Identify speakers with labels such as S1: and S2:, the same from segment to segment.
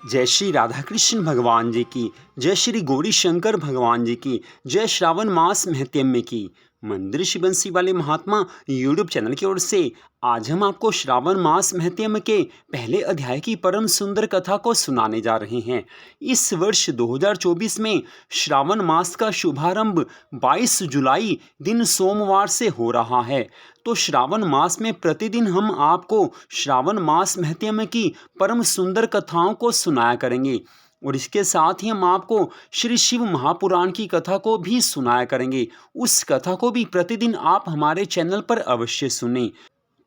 S1: जय श्री राधा कृष्ण भगवान जी की, जय श्री गौरी शंकर भगवान जी की, जय श्रावण मास महत्म्य की। मंदिर श्री बंसी वाले महात्मा यूट्यूब चैनल की ओर से आज हम आपको श्रावण मास महत्म्य के पहले अध्याय की परम सुंदर कथा को सुनाने जा रहे हैं। इस वर्ष 2024 में श्रावण मास का शुभारंभ 22 जुलाई दिन सोमवार से हो रहा है। तो श्रावण मास में प्रतिदिन हम आपको श्रावण मास महत्म्य की परम सुंदर कथाओं को सुनाया करेंगे और इसके साथ ही हम आपको श्री शिव महापुराण की कथा को भी सुनाया करेंगे। उस कथा को भी प्रतिदिन आप हमारे चैनल पर अवश्य सुनें।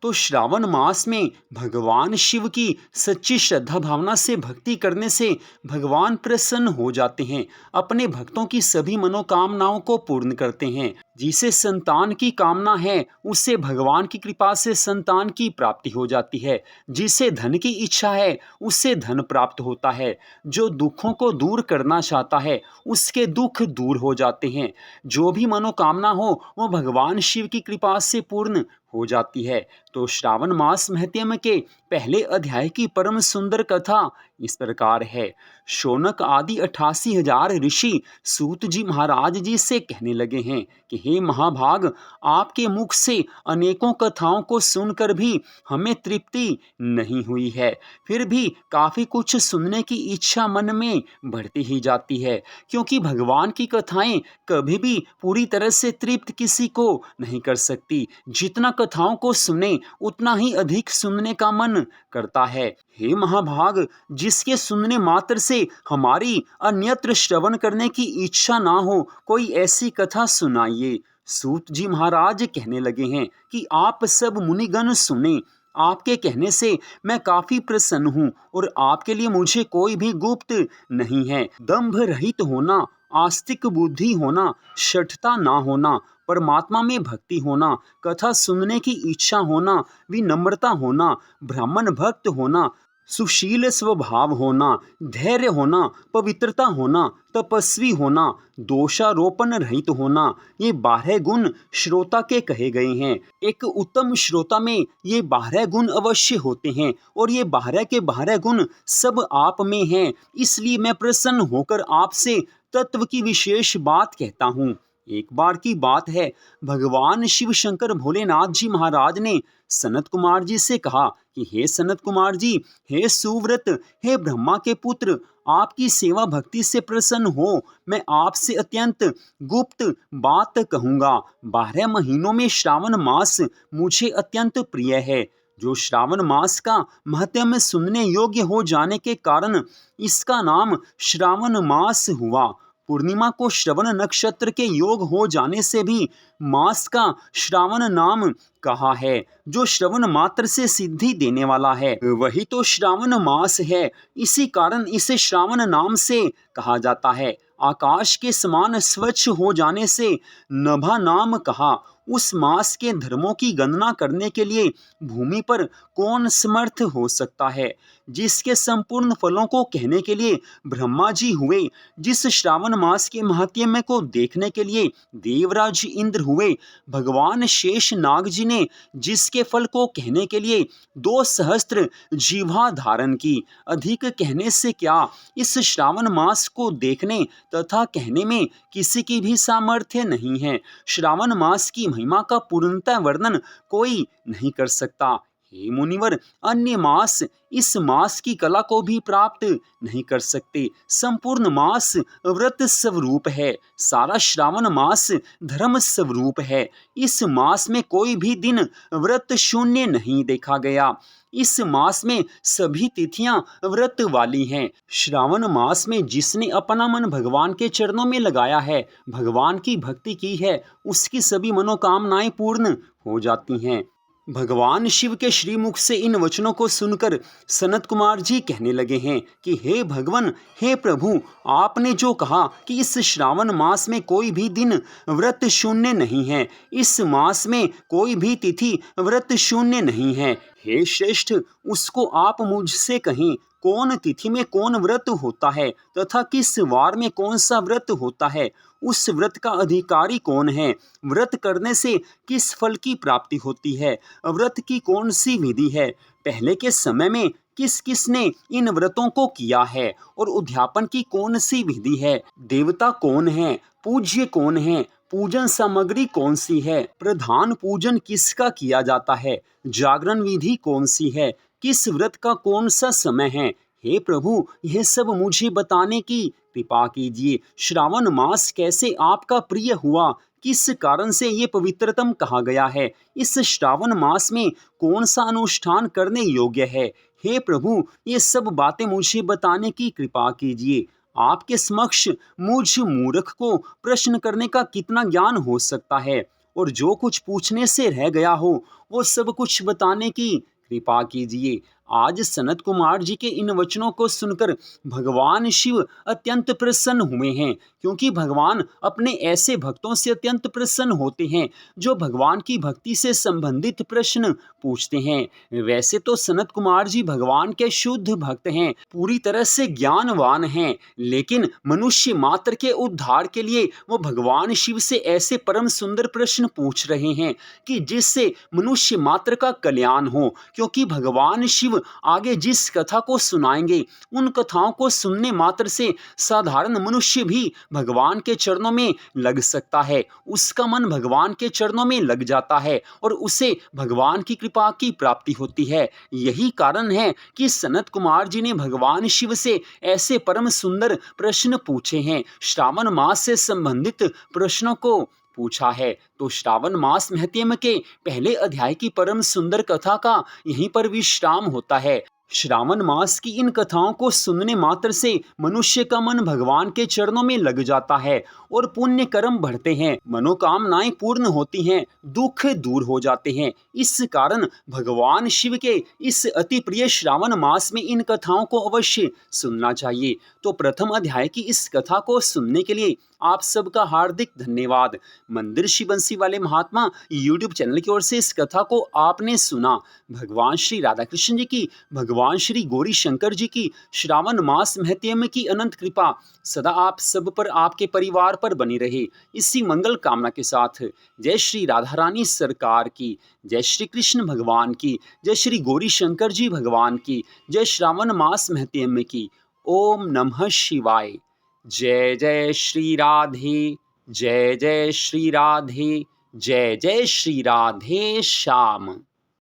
S1: तो श्रावण मास में भगवान शिव की सच्ची श्रद्धा भावना से भक्ति करने से भगवान प्रसन्न हो जाते हैं, अपने भक्तों की सभी मनोकामनाओं को पूर्ण करते हैं। जिसे संतान की कामना है उसे भगवान की कृपा से संतान की प्राप्ति हो जाती है। जिसे धन की इच्छा है उससे धन प्राप्त होता है। जो दुखों को दूर करना चाहता है उसके दुख दूर हो जाते हैं। जो भी मनोकामना हो वो भगवान शिव की कृपा से पूर्ण हो जाती है। तो श्रावण मास महत्म्य के पहले अध्याय की परम सुंदर कथा इस प्रकार है। शौनक आदि 88,000 ऋषि सूत जी महाराज जी से कहने लगे हैं कि हे महाभाग, आपके मुख से अनेकों कथाओं को सुनकर भी हमें तृप्ति नहीं हुई है। फिर भी काफी कुछ सुनने की इच्छा मन में बढ़ती ही जाती है, क्योंकि भगवान की कथाएं कभी भी पूरी तरह से तृप्त किसी को नहीं कर सकती। जितना कथाओं को सुने उतना ही अधिक सुनने का मन करता है। हे महाभाग, जिसके सुनने मात्र से हमारी अन्यत्र श्रवण करने की इच्छा ना हो, कोई ऐसी कथा सुनाइए। सूत जी महाराज कहने लगे हैं कि आप सब मुनिगण सुने। आपके कहने से मैं काफी प्रसन्न हूँ और आपके लिए मुझे कोई भी गुप्त नहीं है। दंभ रहित होना, आस्तिक बुद्धि होना, शठता ना होना, परमात्मा में भक्ति होना, कथा सुनने की इच्छा होना, विनम्रता होना, ब्राह्मण भक्त होना, सुशील स्वभाव होना, धैर्य होना, पवित्रता होना, तपस्वी होना, दोषारोपण रहित होना, ये 12 गुण श्रोता के कहे गए हैं। एक उत्तम श्रोता में ये 12 गुण अवश्य होते हैं और ये 12 के 12 गुण सब आप में हैं। इसलिए मैं प्रसन्न होकर आपसे तत्व की विशेष बात कहता हूँ। एक बार की बात है, भगवान शिव शंकर भोलेनाथ जी महाराज ने सनत कुमार जी से कहा कि हे सनत कुमार जी, हे सुव्रत, हे ब्रह्मा के पुत्र, आपकी सेवा भक्ति से प्रसन्न हो मैं आपसे अत्यंत गुप्त बात कहूँगा। 12 महीनों में श्रावण मास मुझे अत्यंत प्रिय है। जो श्रावण मास का महत्म्य सुनने योग्य हो जाने के कारण इसका नाम श्रावण मास हुआ। पूर्णिमा को श्रवण नक्षत्र के योग हो जाने से भी मास का श्रावण नाम कहा है। जो श्रवण मात्र से सिद्धि देने वाला है वही तो श्रावण मास है। इसी कारण इसे श्रावण नाम से कहा जाता है। आकाश के समान स्वच्छ हो जाने से नभा नाम कहा। उस मास के धर्मों की गणना करने के लिए भूमि पर कौन समर्थ हो सकता है। जिसके संपूर्ण फलों को कहने के लिए ब्रह्मा जी हुए। जिस श्रावण मास के महात्म्य को देखने के लिए देवराज इंद्र हुए। भगवान शेष नाग जी ने जिसके फल को कहने के लिए 2 सहस्त्र जीवा धारण की। अधिक कहने से क्या, इस श्रावण मास को देखने तथा कहने में किसी की भी सामर्थ्य नहीं है। श्रावण मास की महिमा का पूर्णतः वर्णन कोई नहीं कर सकता। हे मुनिवर, अन्य मास इस मास की कला को भी प्राप्त नहीं कर सकते। संपूर्ण मास व्रत स्वरूप है। सारा श्रावण मास धर्म स्वरूप है। इस मास में कोई भी दिन व्रत शून्य नहीं देखा गया। इस मास में सभी तिथियां व्रत वाली हैं। श्रावण मास में जिसने अपना मन भगवान के चरणों में लगाया है, भगवान की भक्ति की है, उसकी सभी मनोकामनाएं पूर्ण हो जाती हैं। भगवान शिव के श्रीमुख से इन वचनों को सुनकर सनत कुमार जी कहने लगे हैं कि हे भगवान, हे प्रभु, आपने जो कहा कि इस श्रावण मास में कोई भी दिन व्रत शून्य नहीं है, इस मास में कोई भी तिथि व्रत शून्य नहीं है। हे श्रेष्ठ, उसको आप मुझसे कहें, कौन तिथि में कौन व्रत होता है तथा किस वार में कौन सा व्रत होता है। उस व्रत का अधिकारी कौन है। व्रत करने से किस फल की प्राप्ति होती है। व्रत की कौन सी विधि है। पहले के समय में किस किसने इन व्रतों को किया है और उद्यापन की कौन सी विधि है, देवता कौन है, पूज्य कौन है, पूजन सामग्री कौन सी है, प्रधान पूजन किसका किया जाता है, जागरण विधि कौन सी है, किस व्रत का कौन सा समय है। हे प्रभु, यह सब मुझे बताने की कृपा कीजिए। श्रावण मास कैसे आपका प्रिय हुआ, किस कारण से ये पवित्रतम कहा गया है, इस श्रावण मास में कौन सा अनुष्ठान करने योग्य है। हे प्रभु, ये सब बातें मुझे बताने की कृपा कीजिए। आपके समक्ष मुझ मूर्ख को प्रश्न करने का कितना ज्ञान हो सकता है, और जो कुछ पूछने से रह गया हो वो सब कुछ बताने की कृपा कीजिए। आज सनत कुमार जी के इन वचनों को सुनकर भगवान शिव अत्यंत प्रसन्न हुए हैं, क्योंकि भगवान अपने ऐसे भक्तों से अत्यंत प्रसन्न होते हैं जो भगवान की भक्ति से संबंधित प्रश्न पूछते हैं। वैसे तो सनत कुमार जी भगवान के शुद्ध भक्त हैं, पूरी तरह से ज्ञानवान हैं, लेकिन मनुष्य मात्र के उद्धार के लिए वो भगवान शिव से ऐसे परम सुंदर प्रश्न पूछ रहे हैं कि जिससे मनुष्य मात्र का कल्याण हो। क्योंकि भगवान शिव आगे जिस कथा को सुनाएंगे, उन कथाओं को सुनने मात्र से साधारण मनुष्य भी भगवान के चरणों में लग सकता है। उसका मन भगवान के चरणों में लग जाता है और उसे भगवान की कृपा की प्राप्ति होती है। यही कारण है कि सनत कुमार जी ने भगवान शिव से ऐसे परम सुंदर प्रश्न पूछे हैं, श्रावण मास से संबंधित प्रश्नों को पूछा है। तो श्रावण मास महत्म के पहले अध्याय की परम सुंदर कथा का यहीं पर विश्राम होता है। श्रावण मास की इन कथाओं को सुनने मात्र से मनुष्य का मन भगवान के चरणों में लग जाता है और पुण्य कर्म बढ़ते हैं, मनोकामनाएं पूर्ण होती हैं, दुख दूर हो जाते हैं। इस कारण भगवान शिव के इस अति प्रिय श्रावण मास में इन कथाओं को अवश्य सुनना चाहिए। तो प्रथम अध्याय की इस कथा को सुनने के लिए आप सबका हार्दिक धन्यवाद। मंदिर श्री बंसी वाले महात्मा यूट्यूब चैनल की ओर से इस कथा को आपने सुना। भगवान श्री राधा कृष्ण जी की, भगवान श्री गौरी शंकर जी की श्रावण मास महत्म की अनंत कृपा सदा आप सब पर, आपके परिवार पर बनी रहे। इसी मंगल कामना के साथ जय श्री राधा रानी सरकार की, जय श्री कृष्ण भगवान की, जय श्री गौरी शंकर जी भगवान की, जय श्रावण मास महत्म की। ओम नमः शिवाय। जय जय श्री राधे, जय जय श्री राधे, जय जय श्री राधे श्याम।